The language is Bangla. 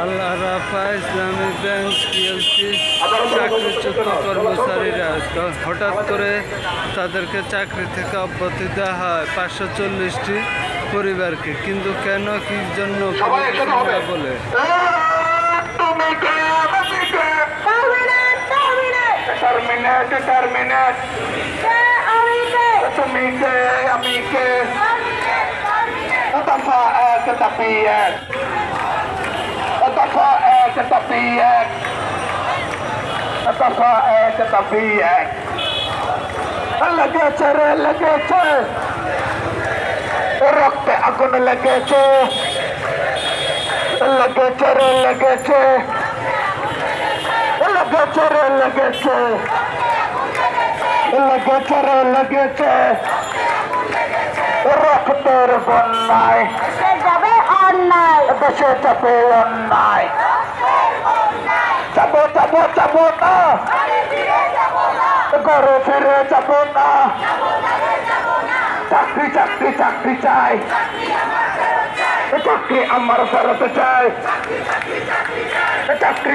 আল আরাফা ইসলামী ব্যাংক পিএলসি চাকরিচ্যুত কর্মচারীরা হঠাৎ করে তাদেরকে চাকরি থেকে অব্যাহতি দেওয়া হয় 540টি পরিবারকে, কিন্তু কেন কি জন্য বলে লেগেছে রক্তে আগুন লেগেছে, লেগেছে রে লেগেছে, লেগেছে রে লেগেছে, লেগেছে রে লেগেছে রক্তের বন্যায় যাবে অন্যায়, দেশে যাবে অন্যায়, যাবো যাবো যাবো না, ঘরে ফিরে যাবো না, চাকরি চাকরি চাকরি চাই, চাকরি আমার ফেরত চাই, চাকরি চাকরি